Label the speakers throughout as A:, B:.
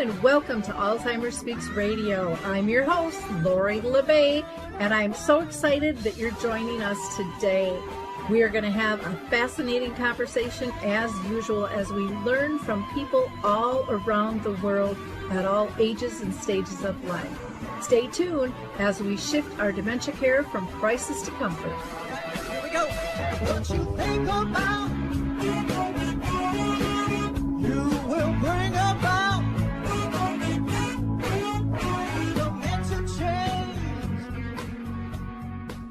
A: and welcome to Alzheimer's Speaks Radio. I'm your host, Lori La Bey, and I'm so excited that you're joining us today. We are going to have a fascinating conversation as usual as we learn from people all around the world at all ages and stages of life. Stay tuned as we shift our dementia care from crisis to comfort.
B: Here we go. What you think about, you will bring about dementia change.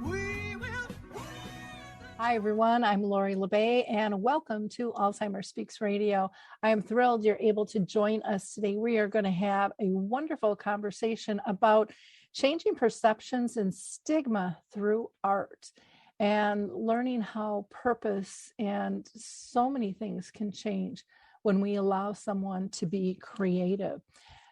B: We will.
A: Hi, everyone. I'm Lori La Bey, and welcome to Alzheimer's Speaks Radio. I am thrilled you're able to join us today. We are going to have a wonderful conversation about changing perceptions and stigma through art and learning how purpose and so many things can change when we allow someone to be creative.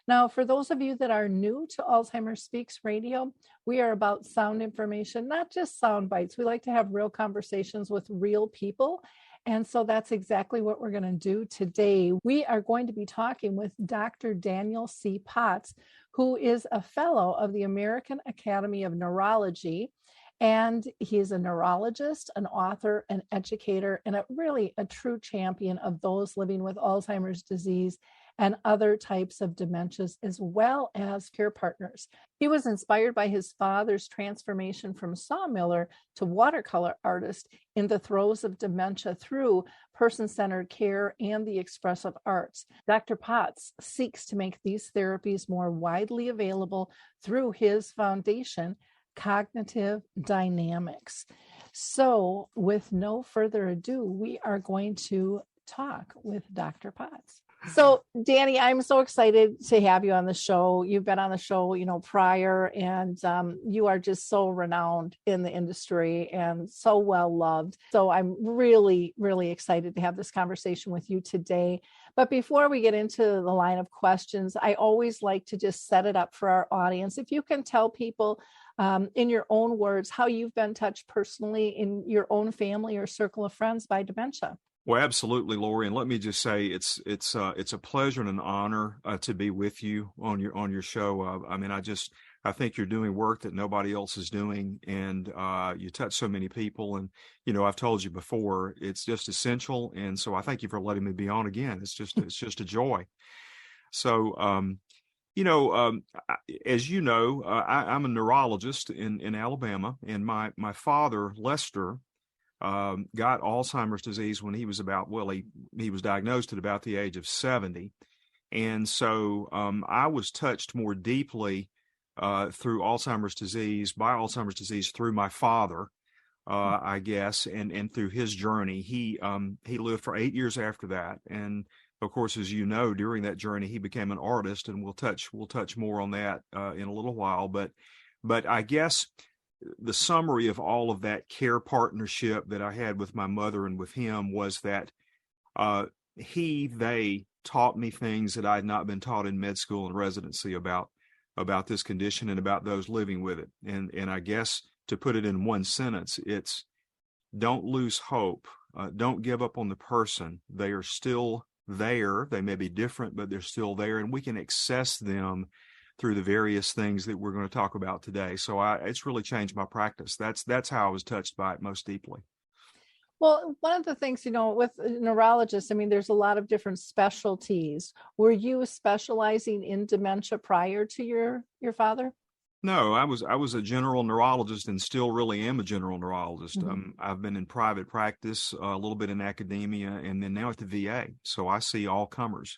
A: Now, for those of you that are new to Alzheimer's Speaks Radio, we are about sound information, not just sound bites. We like to have real conversations with real people. And so that's exactly what we're going to do today. We are going to be talking with Dr. Daniel C. Potts, who is a fellow of the American Academy of Neurology. And he is a neurologist, an author, an educator, and really a true champion of those living with Alzheimer's disease and other types of dementias, as well as care partners. He was inspired by his father's transformation from sawmiller to watercolor artist in the throes of dementia through person-centered care and the expressive arts. Dr. Potts seeks to make these therapies more widely available through his foundation, Cognitive Dynamics. So, with no further ado, we are going to talk with Dr. Potts. So, Danny, I'm so excited to have you on the show. You've been on the show, prior, and you are just so renowned in the industry and so well loved. So I'm really, really excited to have this conversation with you today. But before we get into the line of questions, I always like to just set it up for our audience. If you can tell people in your own words how you've been touched personally in your own family or circle of friends by dementia.
C: Well, absolutely, Lori. And let me just say, it's a pleasure and an honor to be with you on your show. I think you're doing work that nobody else is doing, and you touch so many people. And I've told you before, it's just essential. And so I thank you for letting me be on again. It's just a joy. So, as you know, I'm a neurologist in Alabama, and my father, Lester, got Alzheimer's disease when he was he was diagnosed at about the age of 70. And so I was touched more deeply through Alzheimer's disease, by Alzheimer's disease through my father, I guess, and through his journey. He lived for 8 years after that. And of course, as you know, during that journey, he became an artist, and we'll touch more on that in a little while. But I guess the summary of all of that care partnership that I had with my mother and with him was that they taught me things that I had not been taught in med school and residency about this condition and about those living with it. And I guess to put it in one sentence, it's don't lose hope. Don't give up on the person. They are still there. They may be different, but they're still there, and we can access them through the various things that we're going to talk about today. So it's really changed my practice. That's how I was touched by it most deeply.
A: Well, one of the things, with neurologists, there's a lot of different specialties. Were you specializing in dementia prior to your father?
C: No, I was a general neurologist and still really am a general neurologist.
A: Mm-hmm.
C: I've been in private practice, a little bit in academia, and then now at the VA. So I see all comers.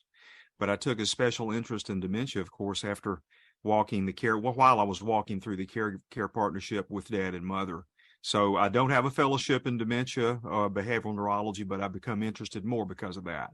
C: But I took a special interest in dementia, of course, after while I was walking through the care partnership with Dad and Mother. So I don't have a fellowship in dementia, behavioral neurology, but I've become interested more because of that.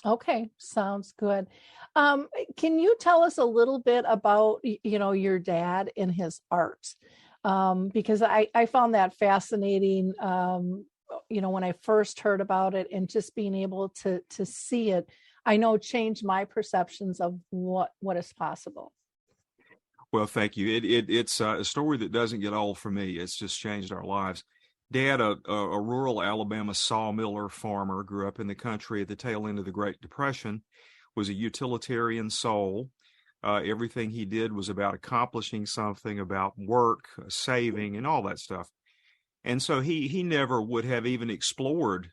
A: Okay, sounds good. Can you tell us a little bit about, your dad and his art? Because I found that fascinating, when I first heard about it, and just being able to see it, I know changed my perceptions of what is possible.
C: Well, thank you. It's a story that doesn't get old for me. It's just changed our lives. Dad, a rural Alabama sawmiller farmer, grew up in the country at the tail end of the Great Depression, was a utilitarian soul. Everything he did was about accomplishing something, about work, saving, and all that stuff. And so he never would have even explored,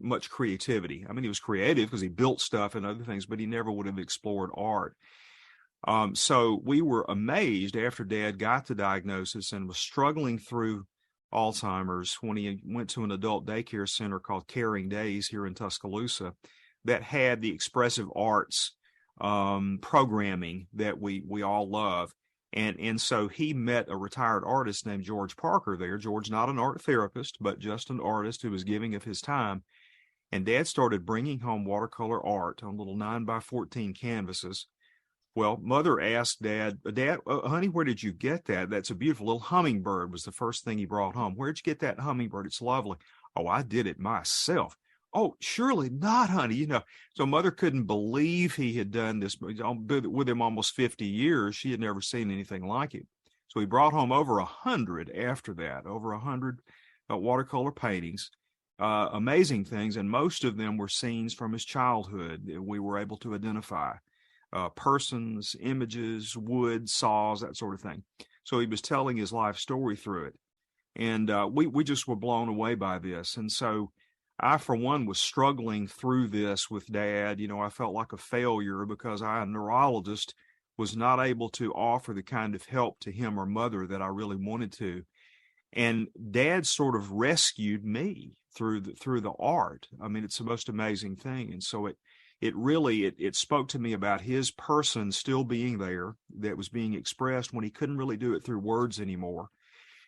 C: much creativity. I mean, he was creative because he built stuff and other things, but he never would have explored art. So we were amazed after Dad got the diagnosis and was struggling through Alzheimer's when he went to an adult daycare center called Caring Days here in Tuscaloosa that had the expressive arts programming that we all love. And so he met a retired artist named George Parker there. George, not an art therapist, but just an artist who was giving of his time. And Dad started bringing home watercolor art on little 9x14 canvases. Well, Mother asked Dad, honey, where did you get that? That's a beautiful little hummingbird was the first thing he brought home. Where'd you get that hummingbird? It's lovely. Oh, I did it myself. Oh, surely not, honey. So Mother couldn't believe he had done this with him almost 50 years. She had never seen anything like it. So he brought home over 100 after that, over 100 watercolor paintings, amazing things. And most of them were scenes from his childhood that we were able to identify, persons, images, wood, saws, that sort of thing. So he was telling his life story through it. And we just were blown away by this. And so I, for one, was struggling through this with Dad. I felt like a failure because I, a neurologist, was not able to offer the kind of help to him or Mother that I really wanted to. And Dad sort of rescued me through the art. I mean, it's the most amazing thing. And so it really spoke to me about his person still being there, that was being expressed when he couldn't really do it through words anymore.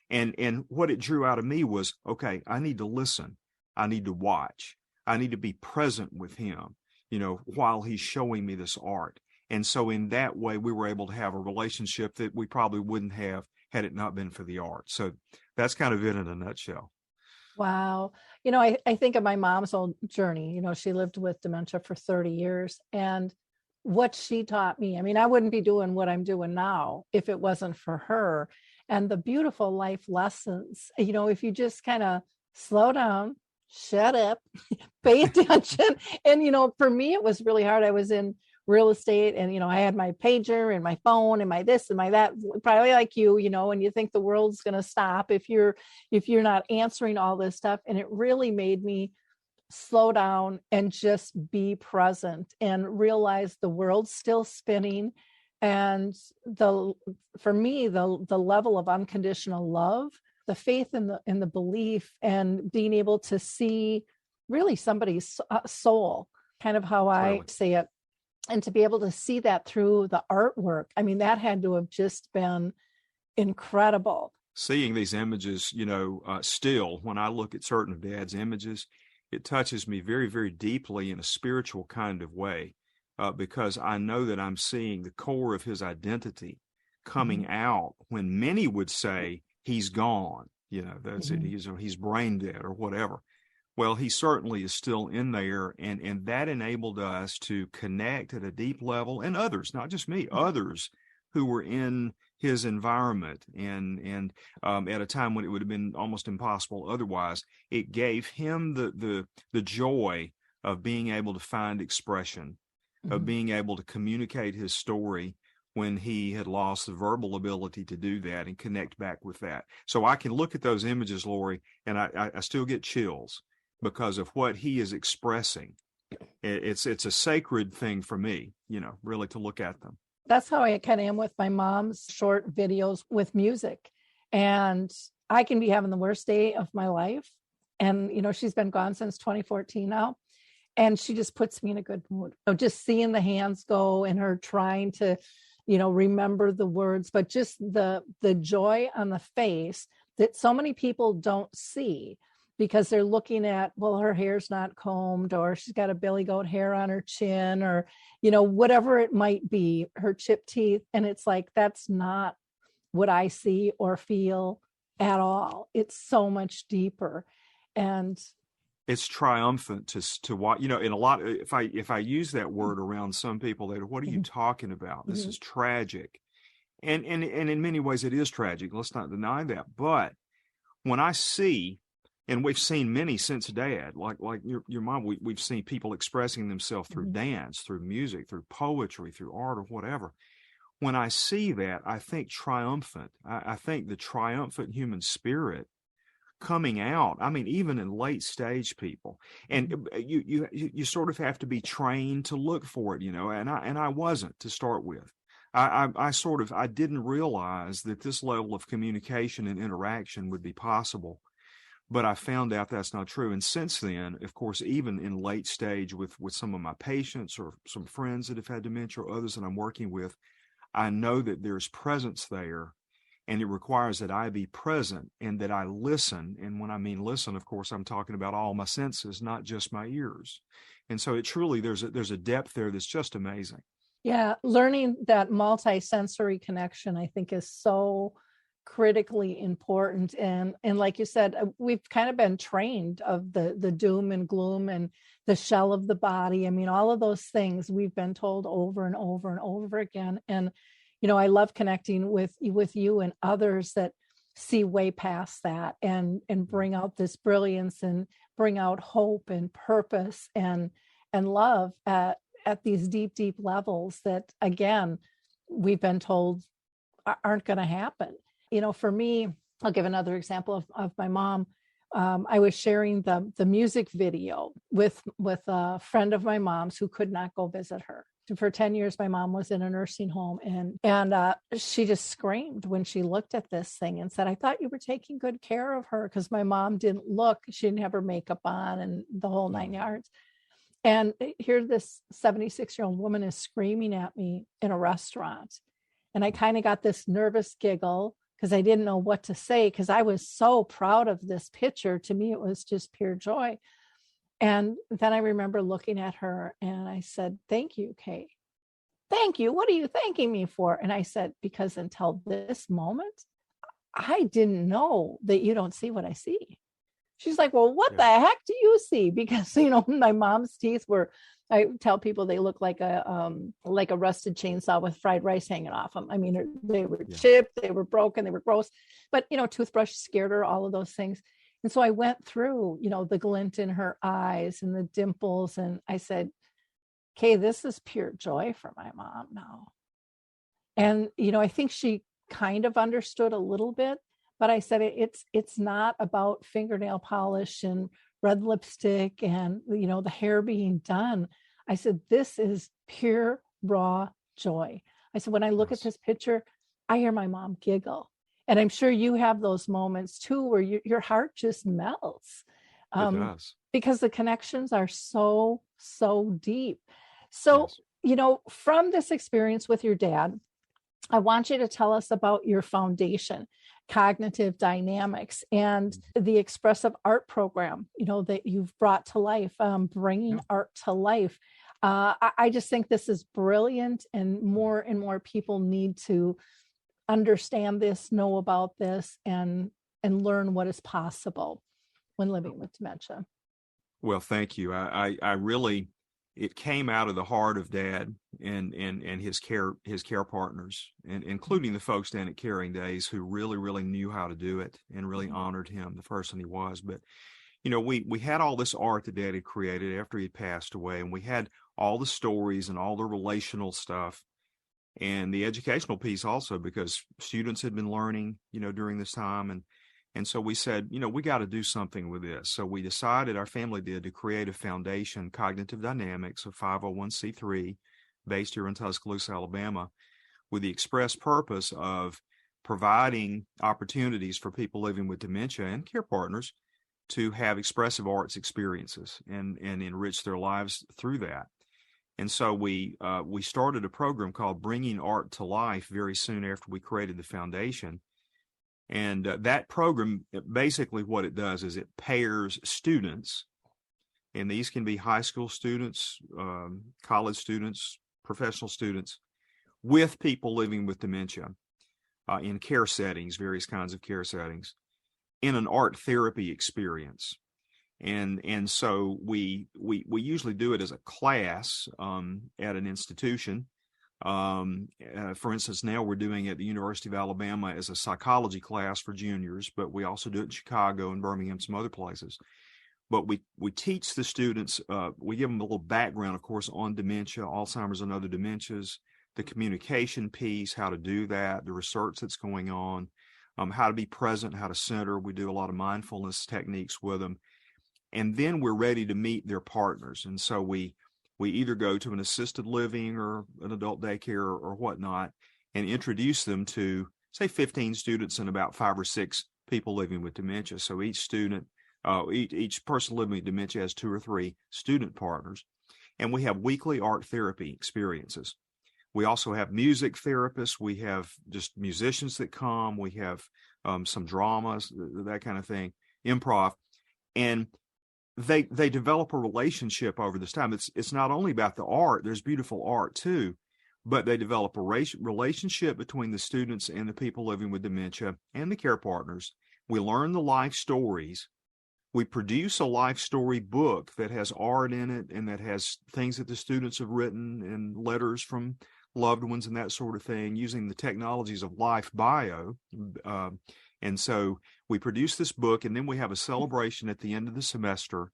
C: And what it drew out of me was, okay, I need to listen. I need to watch. I need to be present with him, while he's showing me this art. And so in that way, we were able to have a relationship that we probably wouldn't have had it not been for the art. So that's kind of it in a nutshell.
A: Wow. I think of my mom's own journey. She lived with dementia for 30 years. And what she taught me, I mean, I wouldn't be doing what I'm doing now if it wasn't for her. And the beautiful life lessons, if you just kind of slow down, shut up, pay attention. And, for me, it was really hard. I was in real estate and, I had my pager and my phone and my this and my that, probably like you, and you think the world's going to stop if you're not answering all this stuff. And it really made me slow down and just be present and realize the world's still spinning. And for me, the level of unconditional love, the faith in the belief, and being able to see really somebody's soul, kind of how I say it, and to be able to see that through the artwork. I mean, that had to have just been incredible.
C: Seeing these images, still, when I look at certain of Dad's images, it touches me very, very deeply in a spiritual kind of way, because I know that I'm seeing the core of his identity coming out when many would say, he's gone, that's it. He's brain dead or whatever. Well, he certainly is still in there, and that enabled us to connect at a deep level, and others, not just me, others who were in his environment, and at a time when it would have been almost impossible otherwise. It gave him the joy of being able to find expression, of being able to communicate his story when he had lost the verbal ability to do that and connect back with that. So I can look at those images, Lori, and I still get chills because of what he is expressing. It's a sacred thing for me, really to look at them.
A: That's how I kind of am with my mom's short videos with music. And I can be having the worst day of my life. And, she's been gone since 2014 now. And she just puts me in a good mood. Just seeing the hands go and her trying to, remember the words, but just the joy on the face that so many people don't see because they're looking at, well, her hair's not combed, or she's got a billy goat hair on her chin, or, whatever it might be, her chipped teeth. And it's like, that's not what I see or feel at all. It's so much deeper. And
C: it's triumphant to watch, in a lot, if I use that word around some people, they go, what are you talking about? This is tragic. And in many ways it is tragic. Let's not deny that. But when I see And we've seen many since Dad, like your mom. We've seen people expressing themselves through dance, through music, through poetry, through art, or whatever. When I see that, I think triumphant. I think the triumphant human spirit coming out. I mean, even in late stage people, and you sort of have to be trained to look for it, And I wasn't to start with. I didn't realize that this level of communication and interaction would be possible. But I found out that's not true. And since then, of course, even in late stage with some of my patients or some friends that have had dementia or others that I'm working with, I know that there's presence there, and it requires that I be present and that I listen. And when I mean listen, of course, I'm talking about all my senses, not just my ears. And so it truly, there's a depth there that's just amazing.
A: Yeah, learning that multi-sensory connection, I think, is so critically important. And like you said, we've kind of been trained of the doom and gloom and the shell of the body. I mean, all of those things we've been told over and over and over again. And, I love connecting with you and others that see way past that and bring out this brilliance and bring out hope and purpose and love at these deep, deep levels that, again, we've been told aren't going to happen. For me, I'll give another example of my mom. I was sharing the music video with a friend of my mom's who could not go visit her. For 10 years, my mom was in a nursing home, and she just screamed when she looked at this thing and said, "I thought you were taking good care of her," because my mom didn't look. She didn't have her makeup on and the whole 9 yards. And here this 76-year-old woman is screaming at me in a restaurant. And I kind of got this nervous giggle because I didn't know what to say, because I was so proud of this picture. To me, it was just pure joy. And then I remember looking at her and I said, "Thank you, Kay. Thank you. What are you thanking me for?" And I said, "Because until this moment, I didn't know that you don't see what I see." She's like, "Well, what the heck do you see?" Because, my mom's teeth were, I tell people they look like a rusted chainsaw with fried rice hanging off them. I mean, they were chipped, they were broken, they were gross, but, toothbrush scared her, all of those things. And so I went through, the glint in her eyes and the dimples. And I said, "Kay, this is pure joy for my mom now." And, I think she kind of understood a little bit, but I said, it's not about fingernail polish and red lipstick and, the hair being done. I said, this is pure, raw joy. I said, when I look at this picture, I hear my mom giggle. And I'm sure you have those moments too, where your heart just melts.
C: It does.
A: Because the connections are so, so deep. So, from this experience with your dad, I want you to tell us about your foundation, Cognitive Dynamics, and the expressive art program, that you've brought to life, bringing art to life. I just think this is brilliant, and more people need to understand this, know about this, and learn what is possible when living with dementia.
C: Well, thank you. I really, it came out of the heart of Dad and his care partners, and including the folks down at Caring Days who really, really knew how to do it and really honored him, the person he was. But, we had all this art that Dad had created after he passed away, and we had all the stories and all the relational stuff and the educational piece also, because students had been learning, during this time. And so we said, we got to do something with this. So we decided, our family did, to create a foundation, Cognitive Dynamics, a 501c3 based here in Tuscaloosa, Alabama, with the express purpose of providing opportunities for people living with dementia and care partners to have expressive arts experiences and enrich their lives through that. And so we started a program called Bringing Art to Life very soon after we created the foundation. And that program, basically what it does is it pairs students, and these can be high school students, college students, professional students, with people living with dementia in care settings, various kinds of care settings, in an art therapy experience. And so we usually do it as a class at an institution. For instance, now we're doing it at the University of Alabama as a psychology class for juniors, but we also do it in Chicago and Birmingham, some other places. But we teach the students, we give them a little background, of course, on dementia, Alzheimer's and other dementias, the communication piece, how to do that, the research that's going on, how to be present, how to center. We do a lot of mindfulness techniques with them. And then we're ready to meet their partners. And so we either go to an assisted living or an adult daycare or whatnot and introduce them to, say, 15 students and about 5 or 6 people living with dementia. So each student, each person living with dementia has 2 or 3 student partners. And we have weekly art therapy experiences. We also have music therapists. We have just musicians that come. We have some dramas, that kind of thing, improv. And they develop a relationship over this time. It's not only about the art. There's beautiful art too, but they develop a relationship between the students and the people living with dementia and the care partners. We learn the life stories. We produce a life story book that has art in it and that has things that the students have written and letters from loved ones and that sort of thing, using the technologies of Life Bio. And so we produce this book, and then we have a celebration at the end of the semester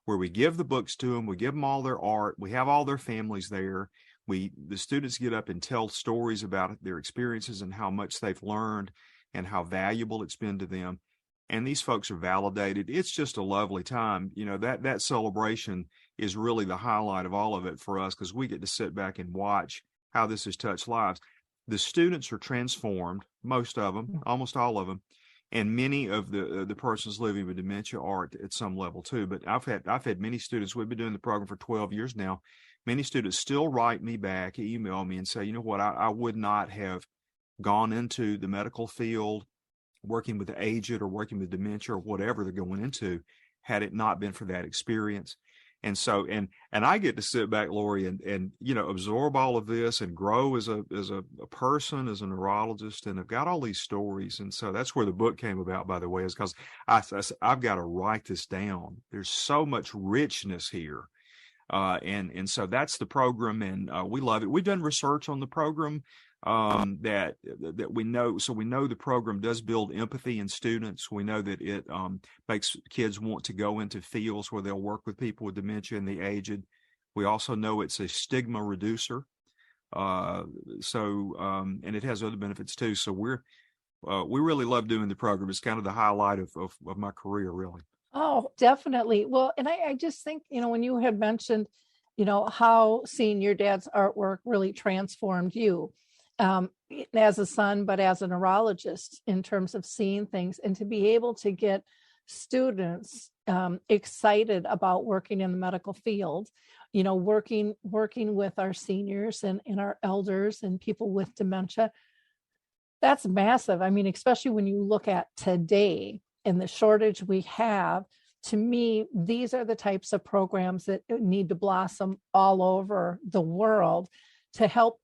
C: where we give the books to them. We give them all their art. We have all their families there. The students get up and tell stories about their experiences and how much they've learned and how valuable it's been to them. And these folks are validated. It's just a lovely time. You know, that celebration is really the highlight of all of it for us, because we get to sit back and watch how this has touched lives. The students are transformed, most of them, almost all of them, and many of the persons living with dementia are at some level too. But I've had many students. We've been doing the program for 12 years now. Many students still write me back, email me, and say, you know what, I would not have gone into the medical field, working with the aged or working with dementia or whatever they're going into, had it not been for that experience. And so, and I get to sit back, Lori, and you know, absorb all of this and grow as a person, as a neurologist, and I've got all these stories. And so that's where the book came about, by the way, is because I've got to write this down. There's so much richness here. And so that's the program, and we love it. We've done research on the program that we know. So we know the program does build empathy in students. We know that it makes kids want to go into fields where they'll work with people with dementia and the aged. We also know it's a stigma reducer. And it has other benefits too. So we really love doing the program. It's kind of the highlight of my career, really.
A: Oh, definitely. Well, and I just think, you know, when you had mentioned, you know, how seeing your dad's artwork really transformed you as a son, but as a neurologist in terms of seeing things, and to be able to get students excited about working in the medical field, you know, working with our seniors and our elders and people with dementia. That's massive. I mean, especially when you look at today and the shortage we have. To me, these are the types of programs that need to blossom all over the world to help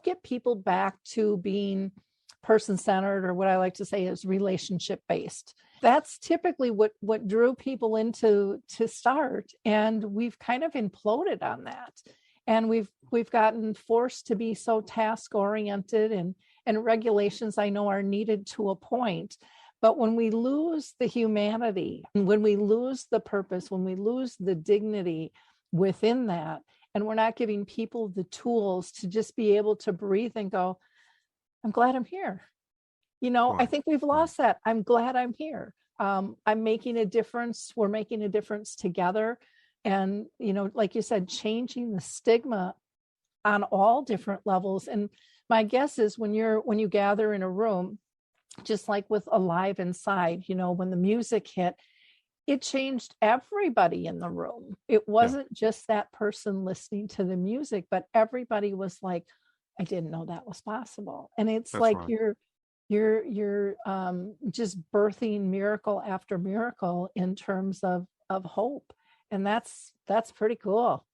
A: get people back to being person-centered, or what I like to say is relationship-based. That's typically what drew people into to start, and we've kind of imploded on that. And we've gotten forced to be so task-oriented, and regulations I know are needed to a point. But when we lose the humanity, when we lose the purpose, when we lose the dignity within that, and we're not giving people the tools to just be able to breathe and go, I'm glad I'm here. You know,
C: Right.
A: I think we've lost that. I'm glad I'm here. I'm making a difference. We're making a difference together. And, you know, like you said, changing the stigma on all different levels. And my guess is when you gather in a room, just like with Alive Inside, you know, when the music hit, it changed everybody in the room. It wasn't just that person listening to the music, but everybody was like, I didn't know that was possible. And it's
C: That's
A: like
C: right.
A: you're just birthing miracle after miracle in terms of hope. And that's pretty cool.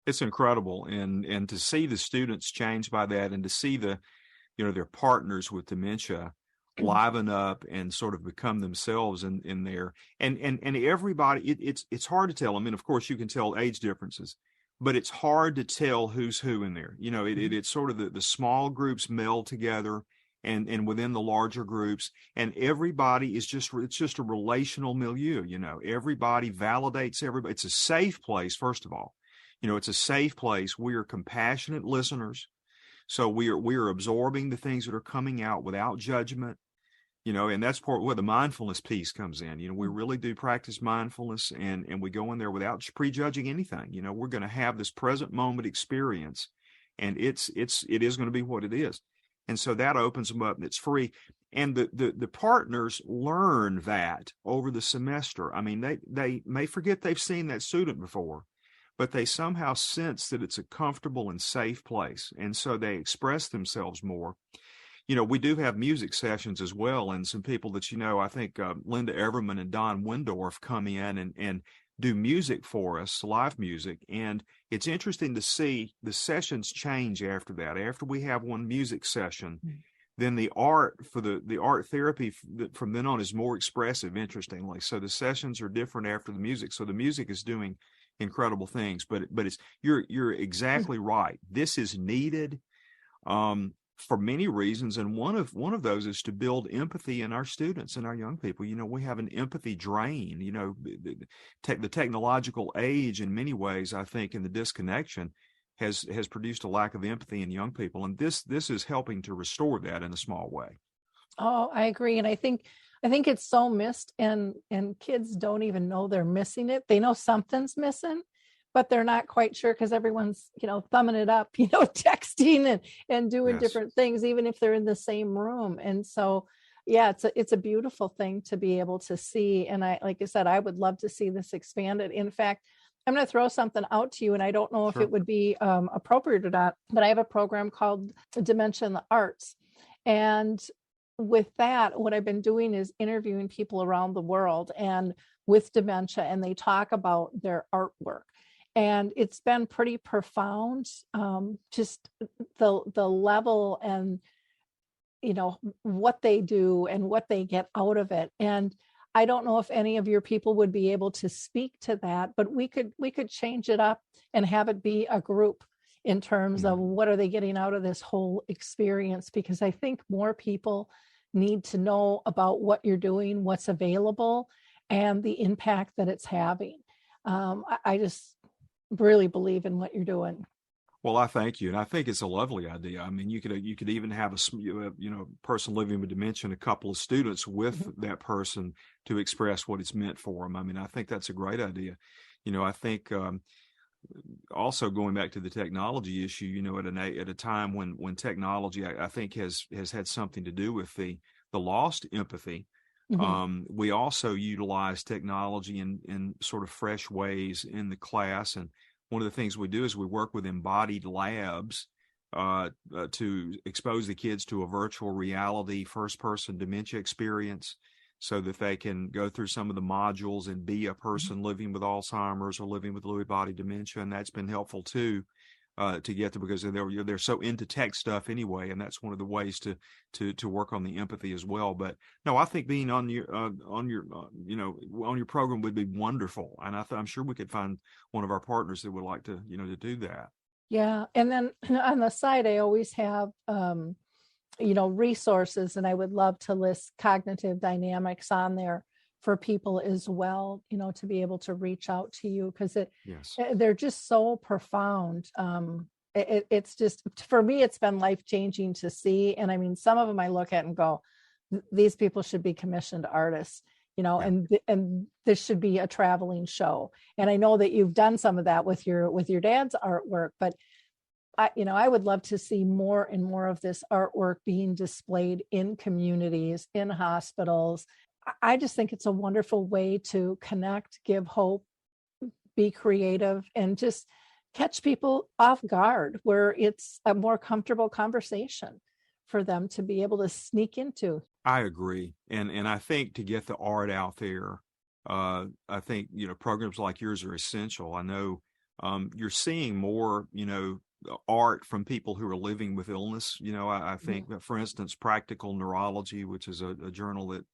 C: It's incredible. And to see the students change by that, and to see their partners with dementia liven up and sort of become themselves in there. And everybody, it's hard to tell. I mean, of course you can tell age differences, but it's hard to tell who's who in there. It's sort of the small groups meld together, and within the larger groups, and everybody it's just a relational milieu. Everybody validates everybody. It's a safe place, first of all. It's a safe place. We are compassionate listeners. So we are absorbing the things that are coming out without judgment. And that's part where the mindfulness piece comes in. We really do practice mindfulness, and we go in there without prejudging anything. We're going to have this present moment experience, and it is going to be what it is. And so that opens them up, and it's free. And the partners learn that over the semester. I mean, they may forget they've seen that student before, but they somehow sense that it's a comfortable and safe place. And so they express themselves more. We do have music sessions as well, and some people that I think Linda Everman and Don Windorf come in and do music for us, live music. And it's interesting to see the sessions change after that. After we have one music session, then the art for the art therapy from then on is more expressive, interestingly. So the sessions are different after the music. So the music is doing incredible things, but it's you're exactly right. This is needed. For many reasons, and one of those is to build empathy in our students and our young people. We have an empathy drain. The technological age, in many ways, I think, in the disconnection, has produced a lack of empathy in young people, and this is helping to restore that in a small way.
A: Oh, I agree, and I think it's so missed, and kids don't even know they're missing it. They know something's missing, but they're not quite sure because everyone's, thumbing it up, texting and doing different things, even if they're in the same room. And so, yeah, it's a beautiful thing to be able to see. And like I said, I would love to see this expanded. In fact, I'm going to throw something out to you, and I don't know if it would be appropriate or not, but I have a program called Dementia in the Arts. And with that, what I've been doing is interviewing people around the world and with dementia, and they talk about their artwork. And it's been pretty profound, just the level and, what they do and what they get out of it. And I don't know if any of your people would be able to speak to that, but we could change it up and have it be a group in terms of what are they getting out of this whole experience, because I think more people need to know about what you're doing, what's available, and the impact that it's having. I just really believe in what you're doing.
C: Well, I thank you, and I think it's a lovely idea. I mean, you could even have a person living with dementia and a couple of students with that person to express what it's meant for them. I mean, I think that's a great idea. I think also going back to the technology issue, at a time when technology, I think has had something to do with the lost empathy. We also utilize technology in sort of fresh ways in the class. And one of the things we do is we work with embodied labs to expose the kids to a virtual reality first-person dementia experience so that they can go through some of the modules and be a person living with Alzheimer's or living with Lewy body dementia. And that's been helpful too. To get them, because they're so into tech stuff anyway, and that's one of the ways to work on the empathy as well. But no, I think being on your program would be wonderful, and I'm sure we could find one of our partners that would like to to do that.
A: Yeah, and then on the side, I always have resources, and I would love to list cognitive dynamics on there for people as well, to be able to reach out to you, because they're just so profound. It's just, for me, it's been life-changing to see. And I mean, some of them I look at and go, these people should be commissioned artists, and this should be a traveling show. And I know that you've done some of that with your dad's artwork, but I would love to see more and more of this artwork being displayed in communities, in hospitals. I just think it's a wonderful way to connect, give hope, be creative, and just catch people off guard where it's a more comfortable conversation for them to be able to sneak into.
C: I agree. And I think to get the art out there, I think, programs like yours are essential. I know you're seeing more, art from people who are living with illness. I think that, for instance, Practical Neurology, which is a journal that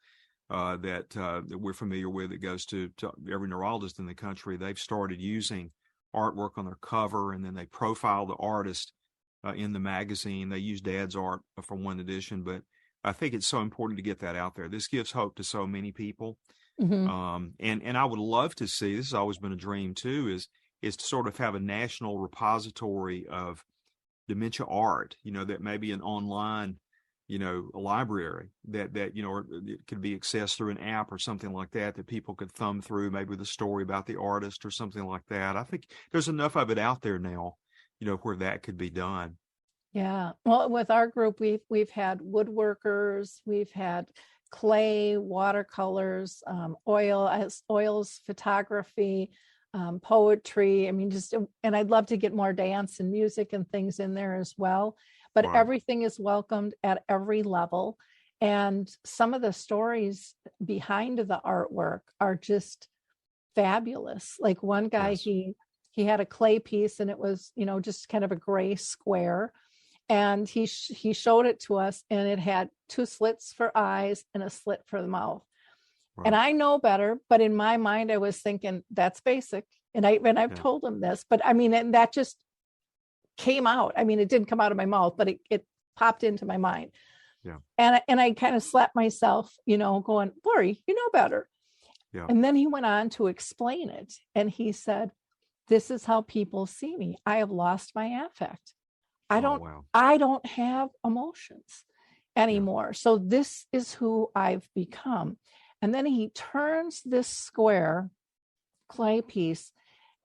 C: we're familiar with, that goes to every neurologist in the country, they've started using artwork on their cover, and then they profile the artist in the magazine. They use Dad's art for one edition, but I think it's so important to get that out there. This gives hope to so many people. And I would love to see, this has always been a dream too, is to sort of have a national repository of dementia art, that may be an online, a library that, or it could be accessed through an app or something like that people could thumb through, maybe with a story about the artist or something like that. I think there's enough of it out there now, where that could be done.
A: Yeah. Well, with our group, we've had woodworkers, we've had clay, watercolors, oils, photography, poetry. I mean, and I'd love to get more dance and music and things in there as well. But
C: Right.
A: Everything is welcomed at every level. And some of the stories behind the artwork are just fabulous. Like one guy,
C: Yes.
A: he had a clay piece, and it was, just kind of a gray square. And he showed it to us, and it had 2 slits for eyes and a slit for the mouth.
C: Right.
A: And I know better, but in my mind, I was thinking that's basic. And I've told him this, but I mean, and that just came out. I mean, it didn't come out of my mouth, but it popped into my mind.
C: Yeah.
A: And I kind of slapped myself, going, Lori, you know better.
C: Yeah.
A: And then he went on to explain it. And he said, this is how people see me. I have lost my affect. I don't have emotions anymore. Yeah. So this is who I've become. And then he turns this square clay piece,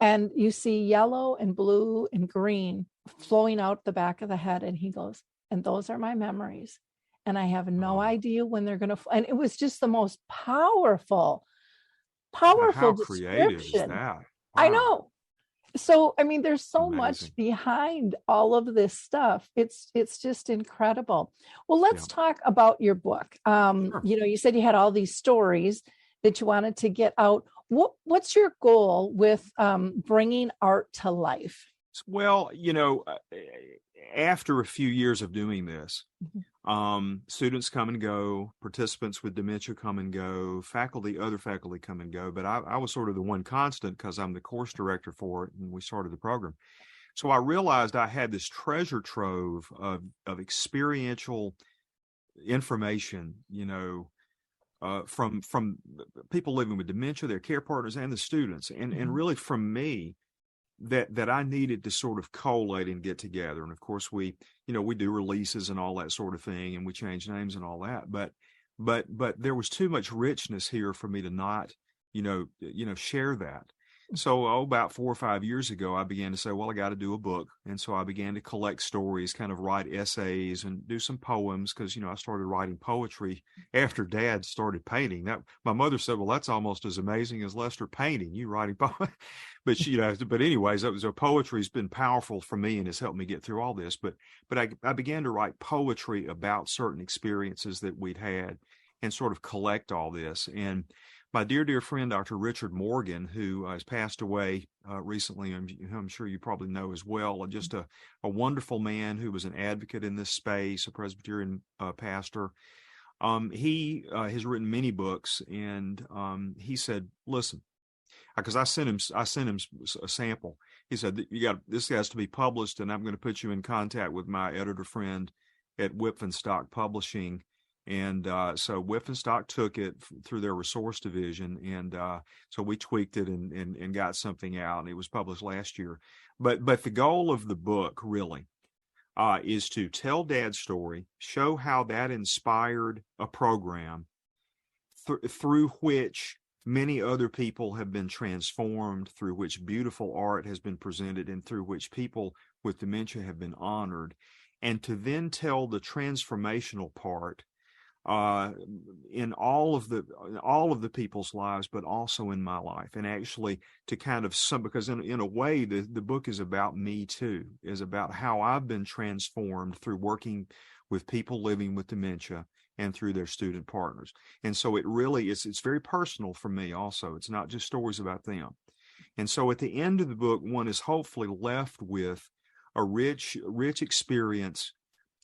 A: and you see yellow and blue and green flowing out the back of the head. And he goes, and those are my memories. And I have no idea when they're going to, and it was just the most powerful
C: How
A: description.
C: creative is that? Wow.
A: I know. So, I mean, there's so
C: Amazing.
A: much behind all of this stuff. It's just incredible. Well, let's talk about your book.
C: Sure.
A: You said you had all these stories that you wanted to get out. What's your goal with bringing art to life?
C: Well, after a few years of doing this, students come and go, participants with dementia come and go, other faculty come and go, but I was sort of the one constant because I'm the course director for it, and we started the program. So I realized I had this treasure trove of experiential information, from people living with dementia, their care partners, and the students, and really from me, that I needed to sort of collate and get together. And of course we do releases and all that sort of thing, and we change names and all that, but there was too much richness here for me to not, share that. So about 4 or 5 years ago, I began to say, well, I got to do a book. And so I began to collect stories, kind of write essays and do some poems, because, I started writing poetry after Dad started painting. That my mother said, well, that's almost as amazing as Lester painting, you writing poetry. But anyways, poetry's been powerful for me and has helped me get through all this. But I began to write poetry about certain experiences that we'd had and sort of collect all this. And my dear friend, Dr. Richard Morgan, who has passed away recently, I'm sure you probably know as well, just a wonderful man who was an advocate in this space, a Presbyterian pastor. He has written many books, and he said, listen, because I sent him a sample. He said, this has to be published, and I'm going to put you in contact with my editor friend at Whitfenstock Publishing. And so Whitfenstock took it through their resource division, and so we tweaked it and got something out, and it was published last year. But the goal of the book really is to tell Dad's story, show how that inspired a program through which many other people have been transformed, through which beautiful art has been presented, and through which people with dementia have been honored, and to then tell the transformational part in all of the people's lives, but also in my life, and actually to kind of because in a way the book is about me too, is about how I've been transformed through working with people living with dementia and through their student partners. And so it really it's very personal for me also. It's not just stories about them. And so at the end of the book, one is hopefully left with a rich experience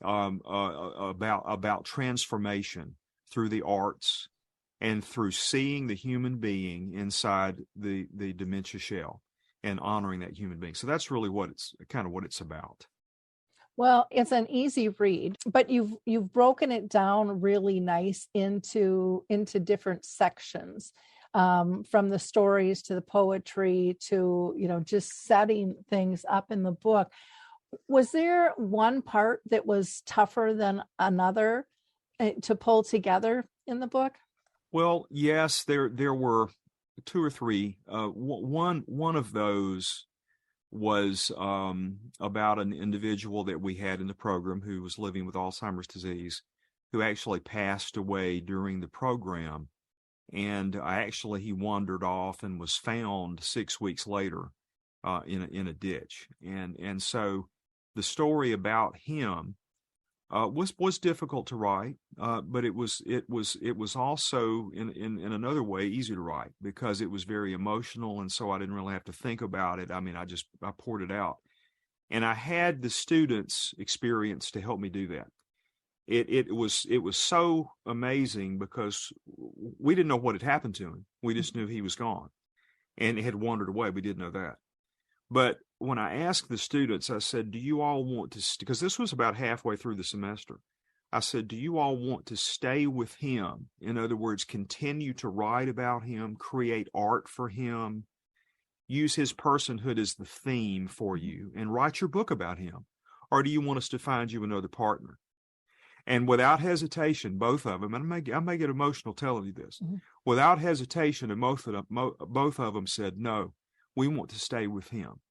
C: about transformation through the arts and through seeing the human being inside the dementia shell. and honoring that human being. So that's really what it's about.
A: Well, it's an easy read, but you've broken it down really nice into different sections, from the stories to the poetry to, just setting things up in the book. Was there one part that was tougher than another to pull together in the book?
C: Well, yes, there were two or three. One of those was about an individual that we had in the program who was living with Alzheimer's disease, who actually passed away during the program. And he wandered off and was found 6 weeks later in a ditch. And so the story about him was difficult to write, but it was also in another way easy to write because it was very emotional, and so I didn't really have to think about it. I mean, I poured it out, and I had the students' experience to help me do that. It was so amazing because we didn't know what had happened to him. We just knew he was gone, and he had wandered away. We didn't know that. But when I asked the students, I said, do you all want to, because this was about halfway through the semester, I said, do you all want to stay with him? In other words, continue to write about him, create art for him, use his personhood as the theme for you, and write your book about him? Or do you want us to find you another partner? And without hesitation, both of them, and I may get emotional telling you this, without hesitation, and both of them said, no, we want to stay with him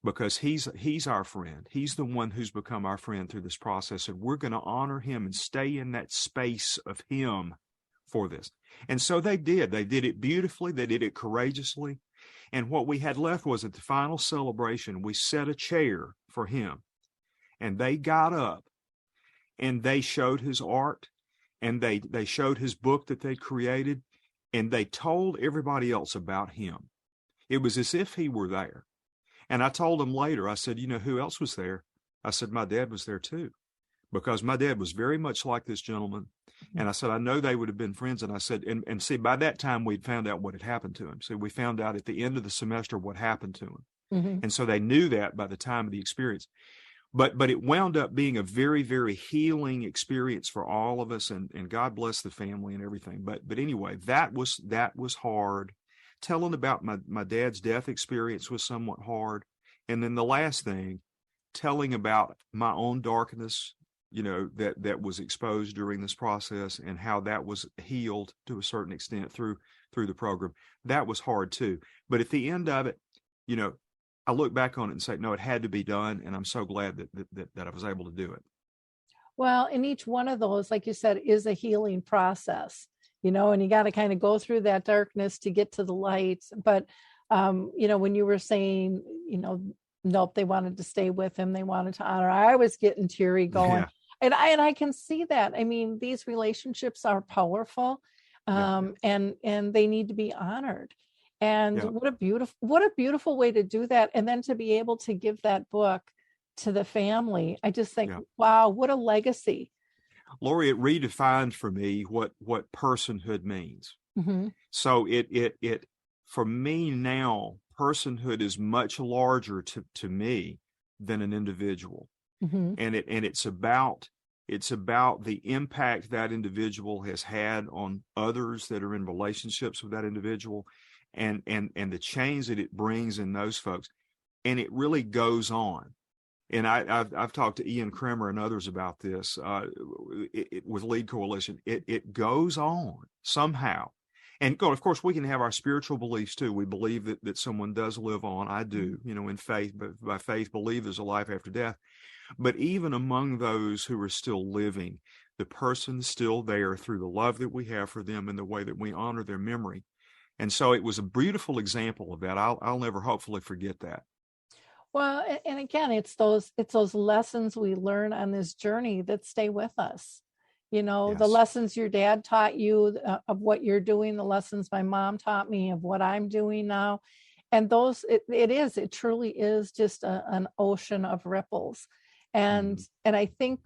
C: because he's our friend. He's the one who's become our friend through this process, and we're going to honor him and stay in that space of him for this. And so they did. They did it beautifully. They did it courageously. And what we had left was at the final celebration, we set a chair for him, and they got up and they showed his art, and they showed his book that they'd created, and they told everybody else about him. It was as if he were there. And I told them later, I said, you know who else was there? I said, my dad was there too, because my dad was very much like this gentleman. And I said, I know they would have been friends. And I said, and see, by that time, we'd found out what had happened to him. So we found out at the end of the semester what happened to him. And so they knew that by the time of the experience. But it wound up being a very, very healing experience for all of us. And God bless the family and everything. But anyway, that was hard. Telling about my dad's death experience was somewhat hard. And then the last thing, telling about my own darkness, that was exposed during this process and how that was healed to a certain extent through the program. That was hard too. But at the end of it, I look back on it and say, no, it had to be done. And I'm so glad that I was able to do it.
A: Well, and each one of those, like you said, is a healing process. And you got to kind of go through that darkness to get to the light. But, when you were saying, nope, they wanted to stay with him, they wanted to honor, I was getting teary going. Yeah. And I can see that. I mean, these relationships are powerful, and they need to be honored. And what a beautiful way to do that. And then to be able to give that book to the family. I just think, wow, what a legacy.
C: Lori, it redefined for me what personhood means. So it for me now, personhood is much larger to me than an individual. And it's about the impact that individual has had on others that are in relationships with that individual, and the change that it brings in those folks. And it really goes on. And I've talked to Ian Kremer and others about this with Lead Coalition. It goes on somehow. And of course, we can have our spiritual beliefs too. We believe that someone does live on. I do, in faith, but by faith, believe there's a life after death. But even among those who are still living, the person's still there through the love that we have for them and the way that we honor their memory. And so it was a beautiful example of that. I'll never hopefully forget that.
A: Well, and again, it's those lessons we learn on this journey that stay with us. The lessons your dad taught you of what you're doing, the lessons my mom taught me of what I'm doing now. And those, it truly is just an ocean of ripples. And I think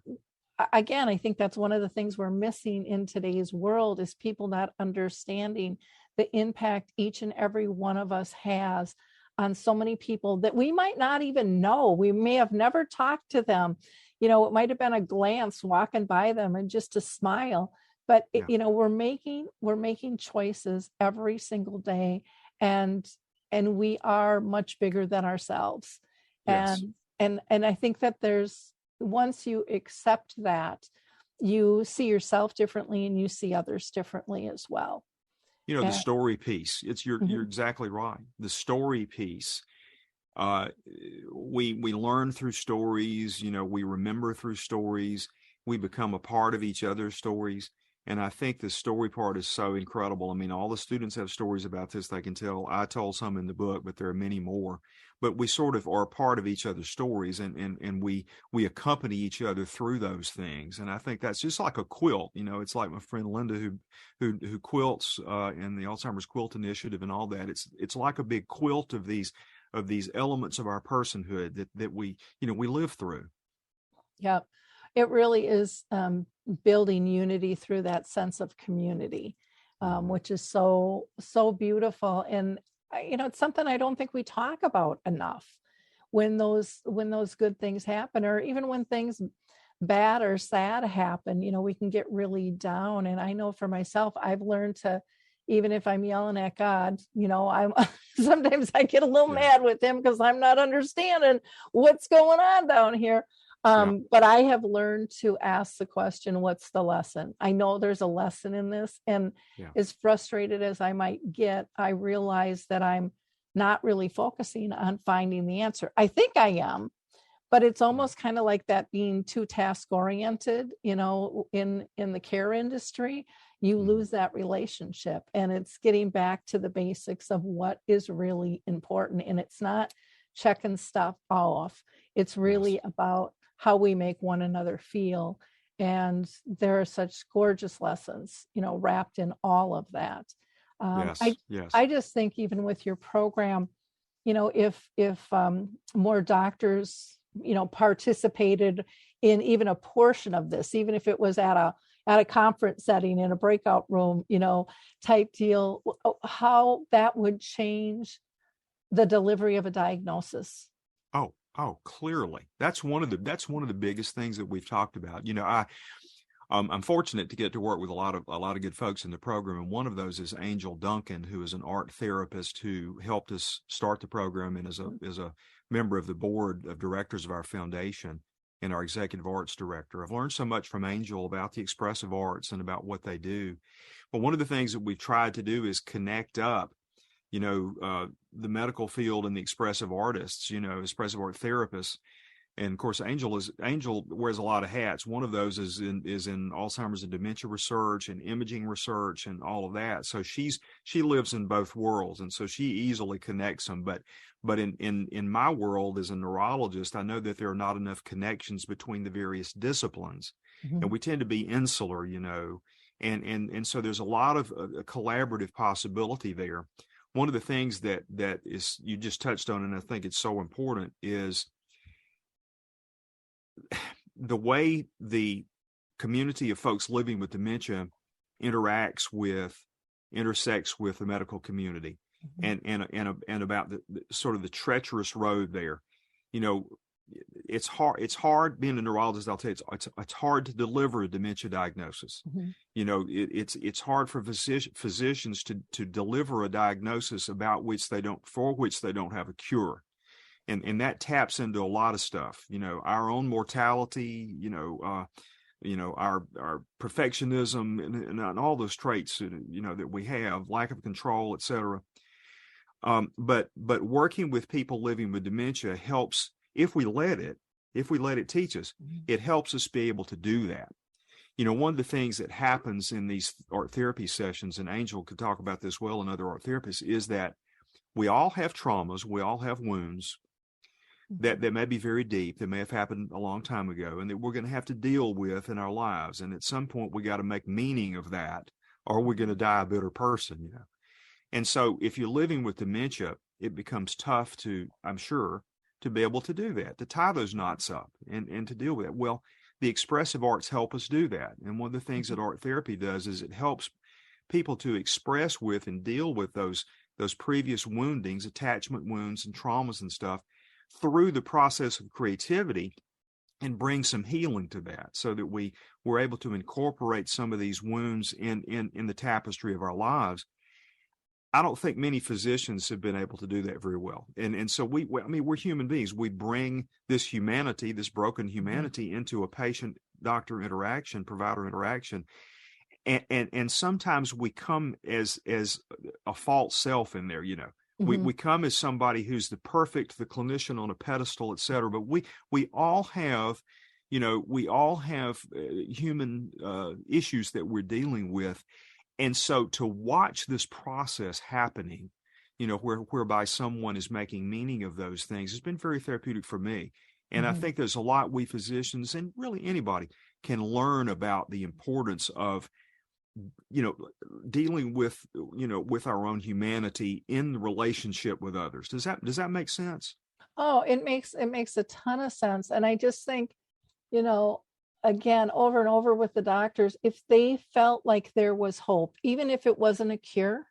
A: that's one of the things we're missing in today's world is people not understanding the impact each and every one of us has on so many people that we might not even know. We may have never talked to them. It might have been a glance walking by them and just a smile. But we're making choices every single day, and we are much bigger than ourselves.
C: Yes.
A: And I think that once you accept that, you see yourself differently and you see others differently as well.
C: The story piece, you're exactly right. The story piece, we learn through stories, we remember through stories, we become a part of each other's stories. And I think the story part is so incredible. I mean, all the students have stories about this they can tell. I told some in the book, but there are many more. But we sort of are a part of each other's stories, and we accompany each other through those things. And I think that's just like a quilt. It's like my friend Linda who quilts in the Alzheimer's Quilt Initiative and all that. It's like a big quilt of these elements of our personhood that we live through.
A: Yeah, it really is building unity through that sense of community, which is so beautiful. And it's something I don't think we talk about enough when those good things happen, or even when things bad or sad happen. We can get really down. And I know for myself, I've learned to, even if I'm yelling at God, I'm sometimes I get a little mad with him because I'm not understanding what's going on down here. But I have learned to ask the question, what's the lesson? I know there's a lesson in this. And as frustrated as I might get, I realize that I'm not really focusing on finding the answer. I think I am, but it's almost kind of like that being too task oriented, in the care industry, you lose that relationship, and it's getting back to the basics of what is really important. And it's not checking stuff off. It's really about how we make one another feel. And there are such gorgeous lessons, wrapped in all of that. I just think even with your program, if more doctors, participated in even a portion of this, even if it was at a conference setting in a breakout room, type deal, how that would change the delivery of a diagnosis.
C: Oh, clearly. That's one of the biggest things that we've talked about. I'm fortunate to get to work with a lot of good folks in the program, and one of those is Angel Duncan, who is an art therapist who helped us start the program and is a member of the board of directors of our foundation and our executive arts director. I've learned so much from Angel about the expressive arts and about what they do. But one of the things that we've tried to do is connect up the medical field and the expressive artists, expressive art therapists. And of course, Angel wears a lot of hats. One of those is in Alzheimer's and dementia research and imaging research and all of that. So she lives in both worlds, and so she easily connects them. But in my world as a neurologist, I know that there are not enough connections between the various disciplines, and we tend to be insular, and so there's a lot of collaborative possibility there. One of the things that is you just touched on, and I think it's so important, is the way the community of folks living with dementia intersects with the medical community, and about the sort of the treacherous road there. It's hard being a neurologist. I'll tell you, it's hard to deliver a dementia diagnosis. It's hard for physicians to deliver a diagnosis for which they don't have a cure. And that taps into a lot of stuff, our own mortality, our perfectionism and all those traits, that we have, lack of control, et cetera. But working with people living with dementia helps, if we let it teach us, it helps us be able to do that. One of the things that happens in these art therapy sessions, and Angel could talk about this well, and other art therapists, is that we all have traumas, we all have wounds that may be very deep, that may have happened a long time ago, and that we're going to have to deal with in our lives. And at some point, we got to make meaning of that, or we're going to die a bitter person, And so if you're living with dementia, it becomes tough I'm sure, to be able to do that, to tie those knots up and to deal with it. Well, the expressive arts help us do that. And one of the things that art therapy does is it helps people to express with and deal with those those previous woundings, attachment wounds and traumas and stuff, through the process of creativity and bring some healing to that, so that we were able to incorporate some of these wounds in the tapestry of our lives. I don't think many physicians have been able to do that very well. And so we're human beings. We bring this humanity, this broken humanity, into a patient-doctor interaction, provider interaction. And sometimes we come as a false self in there, We come as somebody who's the clinician on a pedestal, et cetera. But we all have, human issues that we're dealing with. And so to watch this process happening, whereby someone is making meaning of those things, has been very therapeutic for me. And I think there's a lot we physicians, and really anybody, can learn about the importance of, dealing with our own humanity in the relationship with others. Does that make sense?
A: Oh, it makes a ton of sense. And I just think, again, over and over with the doctors, if they felt like there was hope, even if it wasn't a cure,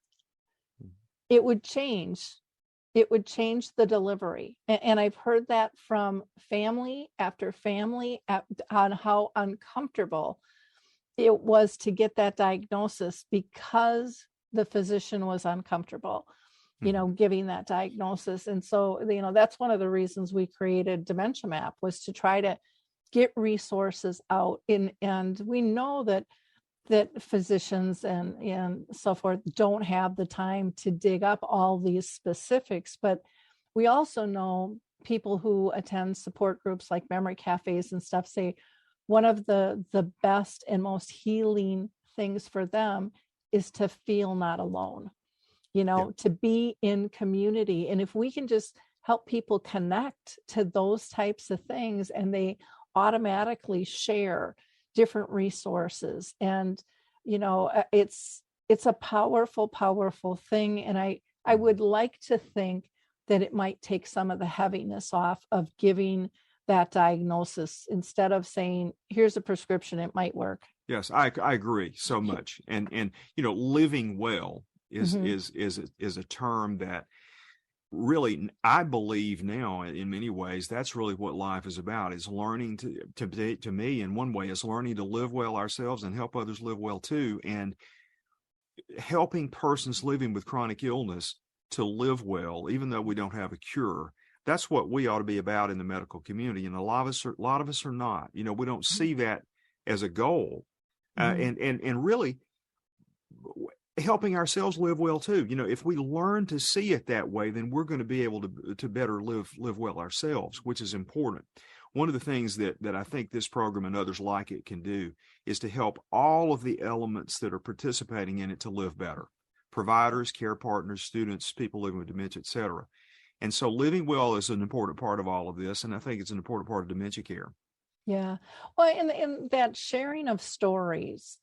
A: it would change. It would change the delivery. And I've heard that from family after family on how uncomfortable it was to get that diagnosis because the physician was uncomfortable, giving that diagnosis. And so, that's one of the reasons we created Dementia Map, was to try to get resources out and we know that physicians and so forth don't have the time to dig up all these specifics, but we also know people who attend support groups like memory cafes and stuff say one of the best and most healing things for them is to feel not alone, to be in community. And if we can just help people connect to those types of things, and they automatically share different resources, and it's a powerful thing. And I would like to think that it might take some of the heaviness off of giving that diagnosis, instead of saying, here's a prescription, it might work.
C: Yes, I agree so much. And living well is a term that really, I believe now, in many ways, that's really what life is about, is learning to me, in one way, is learning to live well ourselves and help others live well too, and helping persons living with chronic illness to live well, even though we don't have a cure. That's what we ought to be about in the medical community. And a lot of us are not. We don't see that as a goal. And really helping ourselves live well too. If we learn to see it that way, then we're going to be able to better live well ourselves, which is important. One of the things that I think this program and others like it can do is to help all of the elements that are participating in it to live better. Providers, care partners, students, people living with dementia, et cetera. And so living well is an important part of all of this, and I think it's an important part of dementia care.
A: Yeah. Well, in that sharing of stories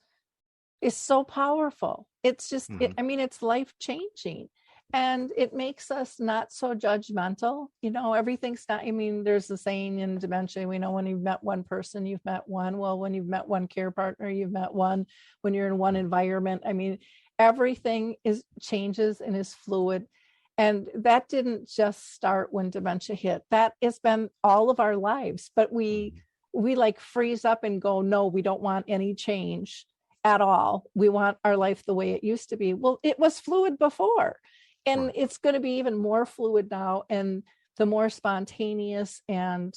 A: is so powerful. It's just, it's life-changing. And it makes us not so judgmental. Everything's not, there's the saying in dementia, we know when you've met one person, you've met one. Well, when you've met one care partner, you've met one. When you're in one environment, everything changes and is fluid. And that didn't just start when dementia hit. That has been all of our lives. But we like freeze up and go, no, we don't want any change at all. We want our life the way it used to be. Well, it was fluid before, and it's going to be even more fluid now. And the more spontaneous and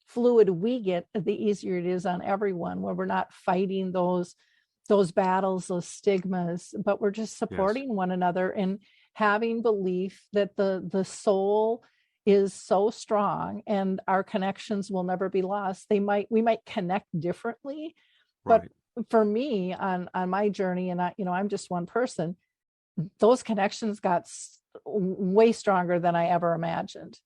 A: fluid we get, the easier it is on everyone, where we're not fighting those battles, those stigmas, but we're just supporting one another and having belief that the soul is so strong and our connections will never be lost. We might connect differently, but for me on my journey, and I'm just one person, those connections got way stronger than I ever imagined.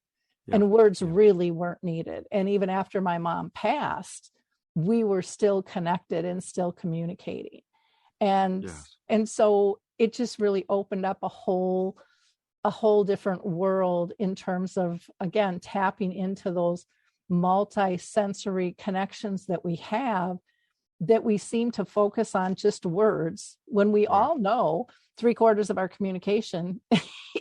A: And words really weren't needed. And even after my mom passed, we were still connected and still communicating. And so it just really opened up a whole different world in terms of, again, tapping into those multi-sensory connections that we have that we seem to focus on just words when we all know 3/4 of our communication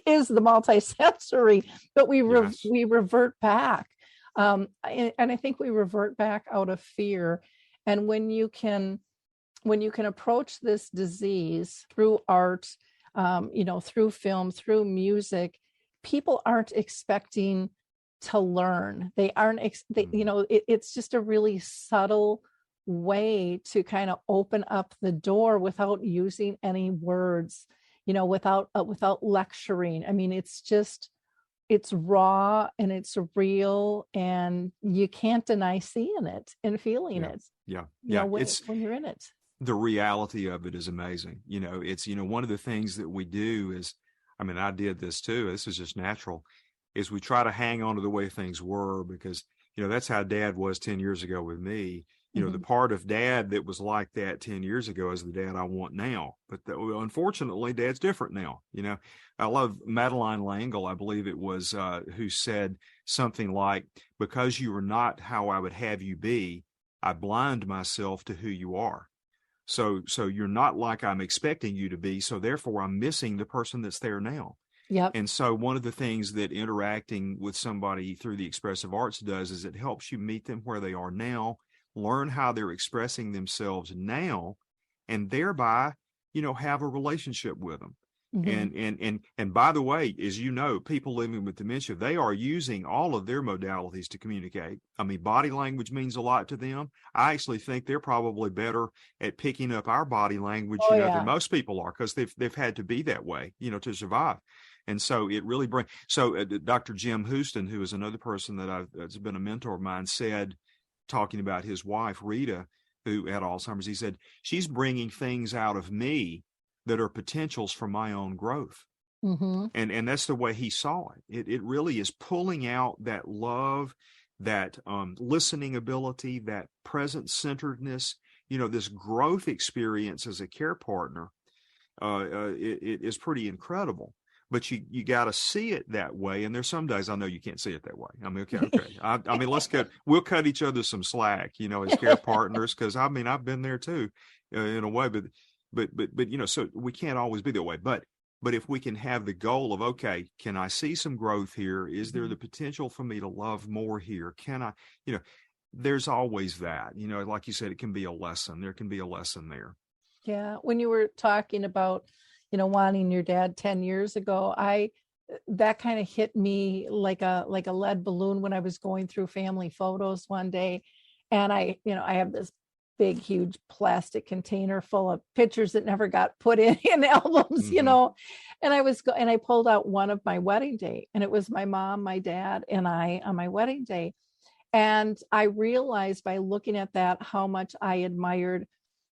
A: is the multisensory, but we revert back. And I think we revert back out of fear. And when you can approach this disease through art, through film, through music, people aren't expecting to learn. They aren't, it's just a really subtle way to kind of open up the door without using any words, without lecturing. I mean, it's raw and it's real, and you can't deny seeing it and feeling it.
C: Yeah.
A: When you're in it.
C: The reality of it is amazing. It's, one of the things that we do is, I mean, I did this too. This is just natural, is we try to hang on to the way things were, because, that's how Dad was 10 years ago with me. The part of Dad that was like that 10 years ago is the Dad I want now. But unfortunately, Dad's different now. I love Madeline Langle, I believe it was, who said something like, because you are not how I would have you be, I blind myself to who you are. So you're not like I'm expecting you to be. So therefore, I'm missing the person that's there now.
A: Yep.
C: And so one of the things that interacting with somebody through the expressive arts does is it helps you meet them where they are now, learn how they're expressing themselves now, and thereby, have a relationship with them. Mm-hmm. And by the way, as you know, people living with dementia, they are using all of their modalities to communicate. I mean, body language means a lot to them. I actually think they're probably better at picking up our body language, than most people are, because they've had to be that way, to survive. And so it really brings. So Dr. Jim Houston, who is another person that's been a mentor of mine, said, talking about his wife Rita, who had Alzheimer's, he said, she's bringing things out of me that are potentials for my own growth. Mm-hmm. And that's the way he saw it. It really is pulling out that love, that listening ability, that present-centeredness, this growth experience as a care partner. It is pretty incredible. But you got to see it that way. And there's some days I know you can't see it that way. I mean, okay. I mean, we'll cut each other some slack, as care partners, because I mean, I've been there too, in a way, but so we can't always be that way. But if we can have the goal of, okay, can I see some growth here? Is there the potential for me to love more here? Can I, there's always that, like you said, it can be a lesson. There can be a lesson there.
A: Yeah. When you were talking about, wanting your dad 10 years ago, that kind of hit me like a lead balloon when I was going through family photos one day. And I have this big, huge plastic container full of pictures that never got put in albums, mm-hmm. And I pulled out one of my wedding day, and it was my mom, my dad, and I on my wedding day. And I realized by looking at that, how much I admired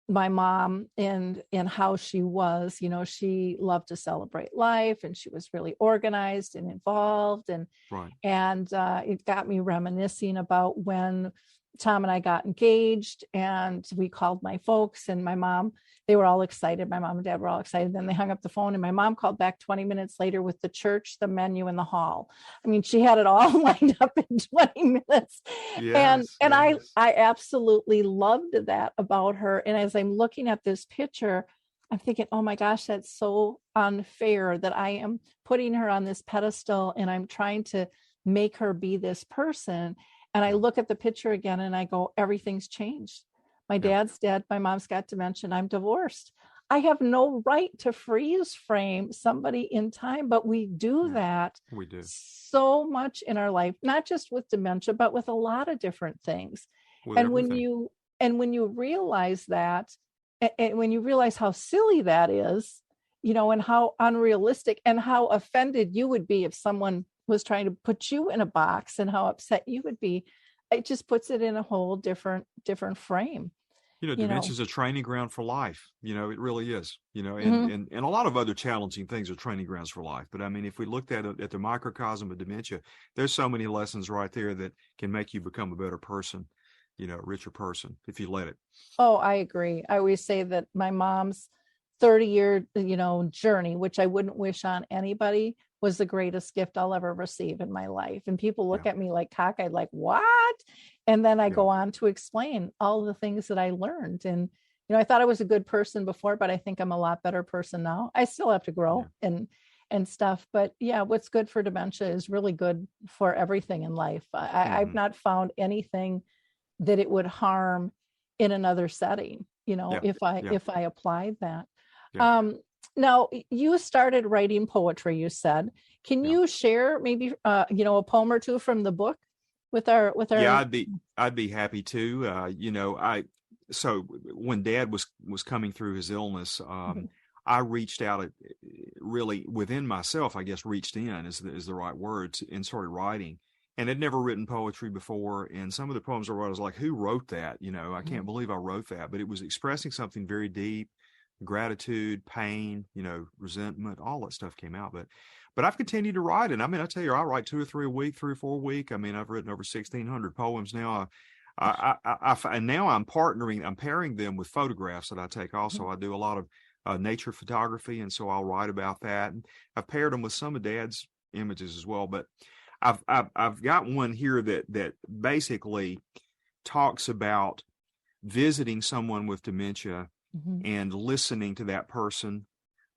A: my mom and how she was. She loved to celebrate life, and she was really organized and involved, and right. And it got me reminiscing about when Tom and I got engaged, and we called my folks, and my mom, they were all excited. My mom and dad were all excited. Then they hung up the phone, and my mom called back 20 minutes later with the church, the menu, and the hall. I mean, she had it all lined up in 20 minutes. Yes, and yes. I absolutely loved that about her. And as I'm looking at this picture, I'm thinking, oh my gosh, that's so unfair that I am putting her on this pedestal, and I'm trying to make her be this person. And I look at the picture again and I go, everything's changed. My dad's dead. My mom's got dementia. I'm divorced. I have no right to freeze frame somebody in time, but we do that. We do so much in our life, not just with dementia, but with a lot of different things. And when you realize that, and when you realize how silly that is, and how unrealistic, and how offended you would be if someone was trying to put you in a box, and how upset you would be, it just puts it in a whole different frame.
C: Dementia is a training ground for life. It really is,
A: Mm-hmm.
C: and a lot of other challenging things are training grounds for life. But I mean, if we looked at it at the microcosm of dementia, there's so many lessons right there that can make you become a better person, a richer person, if you let it.
A: Oh, I agree. I always say that my mom's 30-year, journey, which I wouldn't wish on anybody, was the greatest gift I'll ever receive in my life. And people look at me like cockeyed, like, what? And then I
C: Yeah.
A: go on to explain all the things that I learned. And, I thought I was a good person before, but I think I'm a lot better person now. I still have to grow and stuff. But yeah, what's good for dementia is really good for everything in life. I've not found anything that it would harm in another setting, if I applied that.
C: Yeah.
A: Now you started writing poetry, you said. Can you share maybe a poem or two from the book with our
C: Yeah, I'd be happy to. So when Dad was coming through his illness, I reached out really within myself, I guess reached in is the right word, and started writing. And I'd never written poetry before. And some of the poems I wrote, I was like, who wrote that? I can't believe I wrote that. But it was expressing something very deep, gratitude, pain, resentment, all that stuff came out. But I've continued to write it. I mean, I tell you, I write 2 or 3 a week, 3 or 4 a week. I mean, I've written over 1,600 poems now. And now I'm pairing them with photographs that I take also. I do a lot of nature photography, and so I'll write about that. And I've paired them with some of Dad's images as well. But I've got one here that basically talks about visiting someone with dementia and listening to that person,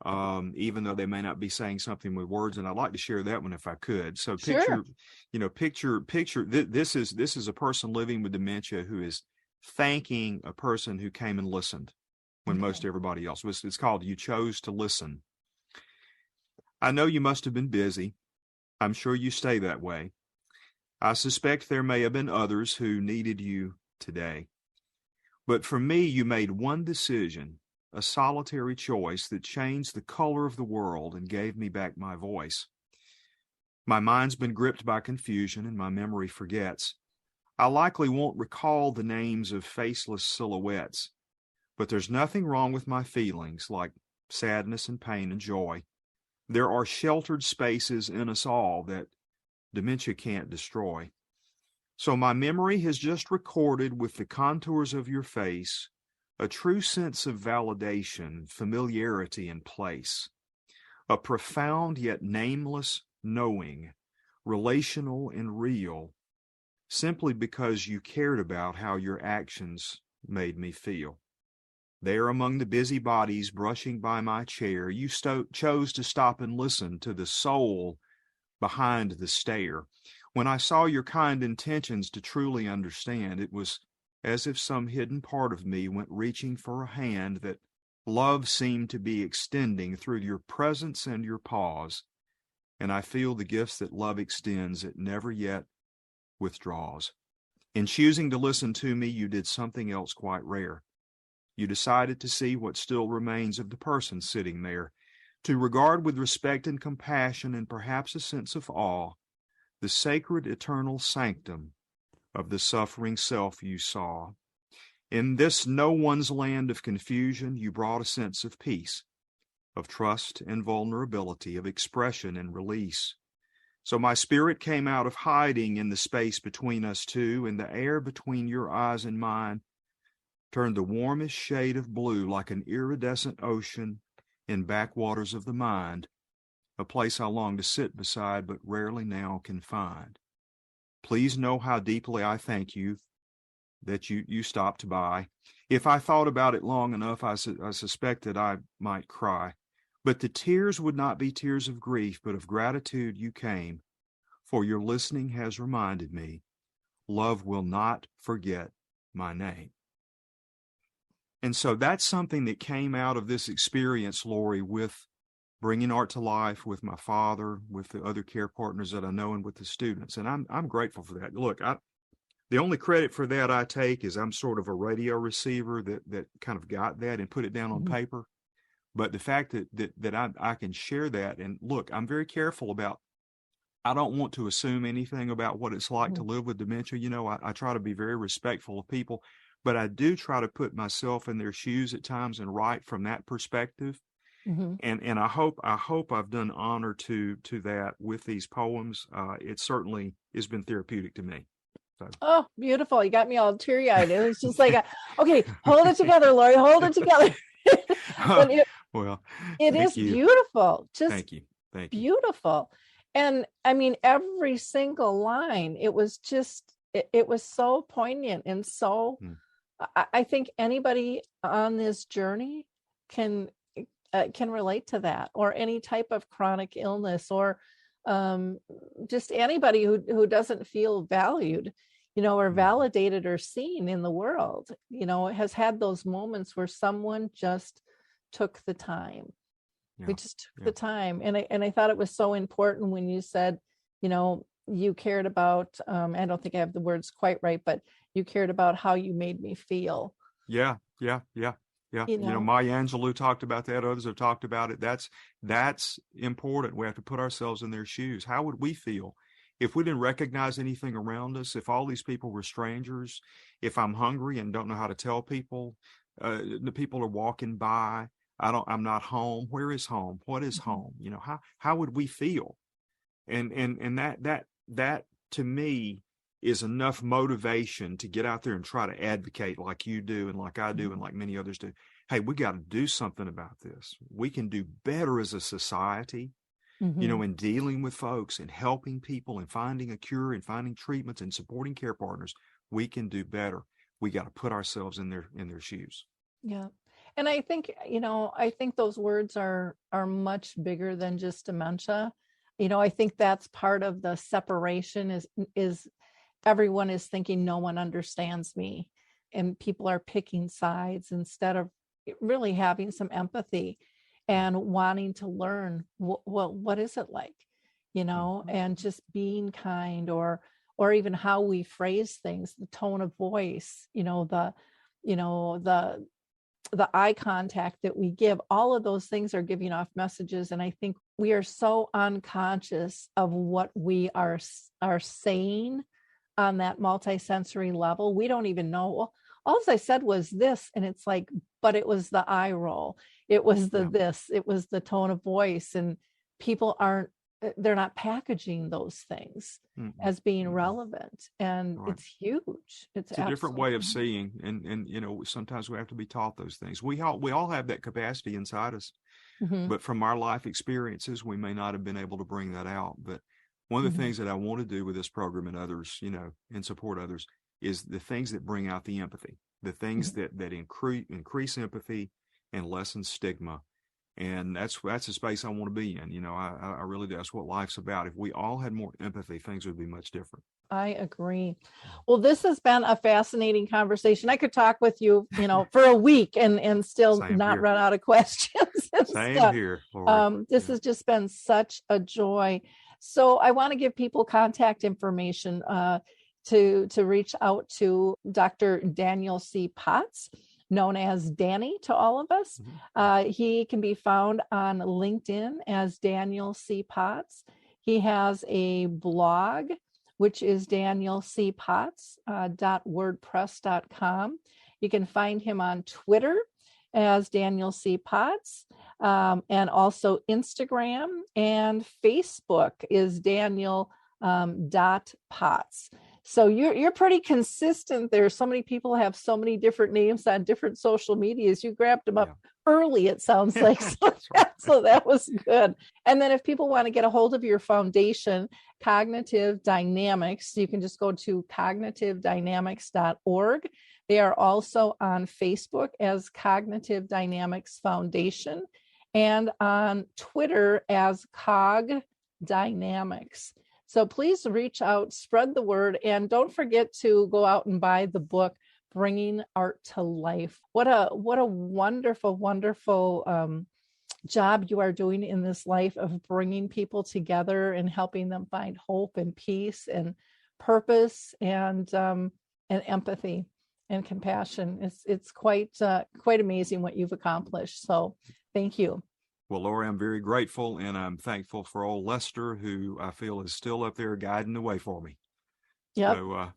C: even though they may not be saying something with words. And I'd like to share that one if I could. So picture, this is a person living with dementia who is thanking a person who came and listened when most everybody else was. It's called You Chose to Listen. I know you must have been busy. I'm sure you stay that way. I suspect there may have been others who needed you today. But for me, you made one decision, a solitary choice that changed the color of the world and gave me back my voice. My mind's been gripped by confusion and my memory forgets. I likely won't recall the names of faceless silhouettes, but there's nothing wrong with my feelings like sadness and pain and joy. There are sheltered spaces in us all that dementia can't destroy. So my memory has just recorded with the contours of your face a true sense of validation, familiarity, and place. A profound yet nameless knowing, relational and real, simply because you cared about how your actions made me feel. There among the busy bodies brushing by my chair, you chose to stop and listen to the soul behind the stare. When I saw your kind intentions to truly understand, it was as if some hidden part of me went reaching for a hand that love seemed to be extending through your presence and your pause. And I feel the gifts that love extends, it never yet withdraws. In choosing to listen to me, you did something else quite rare. You decided to see what still remains of the person sitting there, to regard with respect and compassion and perhaps a sense of awe the sacred eternal sanctum of the suffering self you saw. In this no one's land of confusion, you brought a sense of peace, of trust and vulnerability, of expression and release. So my spirit came out of hiding in the space between us two, and the air between your eyes and mine turned the warmest shade of blue like an iridescent ocean in backwaters of the mind, a place I long to sit beside but rarely now can find. Please know how deeply I thank you that you stopped by. If I thought about it long enough, I suspect that I might cry. But the tears would not be tears of grief, but of gratitude you came, for your listening has reminded me, love will not forget my name. And so that's something that came out of this experience, Lori, with bringing art to life with my father, with the other care partners that I know, and with the students. And I'm grateful for that. Look, the only credit for that I take is I'm sort of a radio receiver that kind of got that and put it down on paper. But the fact that I can share that, and look, I'm very careful about, I don't want to assume anything about what it's like to live with dementia. I try to be very respectful of people, but I do try to put myself in their shoes at times and write from that perspective. And I hope I've done honor to that with these poems. It certainly has been therapeutic to me. So.
A: Oh, beautiful. You got me all teary-eyed. It was just like, okay, hold it together, Lori, hold it together.
C: Well,
A: it is beautiful. Just
C: thank you.
A: Beautiful. And I mean, every single line, it was just it was so poignant. And so I think anybody on this journey can relate to that, or any type of chronic illness, or just anybody who doesn't feel valued, or validated or seen in the world, has had those moments where someone just took the time. We just took the time. And I thought it was so important when you said, you cared about, I don't think I have the words quite right, but you cared about how you made me feel.
C: Yeah. Maya Angelou talked about that. Others have talked about it. That's important. We have to put ourselves in their shoes. How would we feel if we didn't recognize anything around us? If all these people were strangers, if I'm hungry and don't know how to tell people, the people are walking by, I'm not home. Where is home? What is home? How would we feel? And that to me is enough motivation to get out there and try to advocate like you do, and like I do, and like many others do. Hey, we got to do something about this. We can do better as a society, in dealing with folks and helping people and finding a cure and finding treatments and supporting care partners. We can do better. We got to put ourselves in their shoes. Yeah.
A: And I think, I think those words are much bigger than just dementia. I think that's part of the separation is everyone is thinking no one understands me, and people are picking sides instead of really having some empathy and wanting to learn what is it like, and just being kind, or even how we phrase things, the tone of voice, the eye contact that we give. All of those things are giving off messages. And I think we are so unconscious of what we are saying on that multisensory level. We don't even know. Well, all I said was this, and it's like, but it was the eye roll. It was this, it was the tone of voice, and people they're not packaging those things as being relevant. And it's huge. It's
C: a different way of seeing. And, sometimes we have to be taught those things. We all have that capacity inside us, but from our life experiences, we may not have been able to bring that out. But one of the things that I want to do with this program and others, and support others, is the things that bring out the empathy, the things that increase empathy and lessen stigma. And that's a space I want to be in. I really do. That's what life's about. If we all had more empathy, things would be much different.
A: I agree. Well, this has been a fascinating conversation. I could talk with you, for a week and still not run out of questions.
C: Same here, Lori.
A: This has just been such a joy. So I want to give people contact information to reach out to Dr. Daniel C. Potts, known as Danny to all of us. He can be found on LinkedIn as Daniel C. Potts. He has a blog, which is danielcpotts.wordpress.com. You can find him on Twitter as Daniel C. Potts, and also Instagram and Facebook is Daniel.Potts. So you're pretty consistent there. So many people have so many different names on different social medias. You grabbed them up early, it sounds like. So that was good. And then if people want to get a hold of your foundation, Cognitive Dynamics, you can just go to cognitive-dynamics.org. They are also on Facebook as Cognitive Dynamics Foundation, and on Twitter as Cog Dynamics. So please reach out, spread the word, and don't forget to go out and buy the book, Bringing Art to Life. What a wonderful, wonderful job you are doing in this life of bringing people together and helping them find hope and peace and purpose and empathy and compassion. It's quite amazing what you've accomplished. So thank you.
C: Well, Lori, I'm very grateful, and I'm thankful for old Lester, who I feel is still up there guiding the way for me.
A: Yep.
C: So,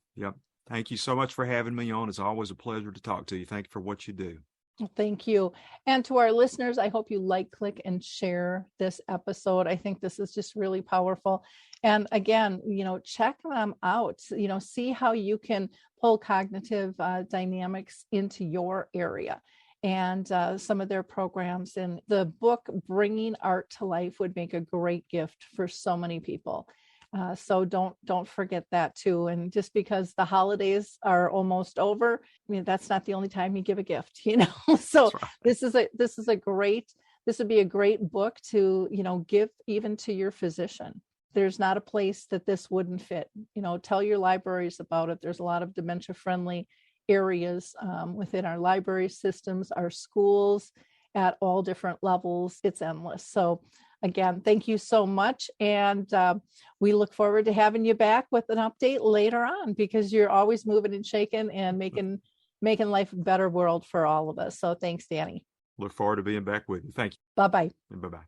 C: thank you so much for having me on. It's always a pleasure to talk to you. Thank you for what you do.
A: Thank you. And to our listeners, I hope you like, click, and share this episode. I think this is just really powerful. And again, check them out, see how you can pull cognitive dynamics into your area. And some of their programs, and the book Bringing Art to Life would make a great gift for so many people. So don't forget that too. And just because the holidays are almost over, I mean, that's not the only time you give a gift, So
C: Right.
A: this would be a great book to, give even to your physician. There's not a place that this wouldn't fit. Tell your libraries about it. There's a lot of dementia friendly areas within our library systems, our schools at all different levels. It's endless. So again, thank you so much. And we look forward to having you back with an update later on, because you're always moving and shaking and making life a better world for all of us. So thanks, Danny.
C: Look forward to being back with you. Thank you.
A: Bye-bye.
C: Bye-bye.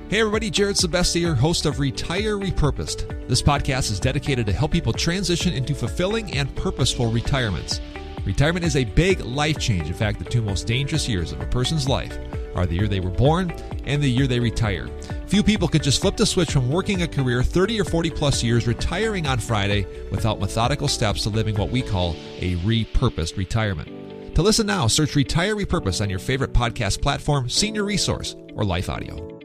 D: Hey everybody, Jared Sebesta here, host of Retire Repurposed. This podcast is dedicated to help people transition into fulfilling and purposeful retirements. Retirement is a big life change. In fact, the two most dangerous years of a person's life are the year they were born and the year they retire. Few people could just flip the switch from working a career 30 or 40 plus years, retiring on Friday, without methodical steps to living what we call a repurposed retirement. To listen now, search Retire Repurposed on your favorite podcast platform, Senior Resource, or Life Audio.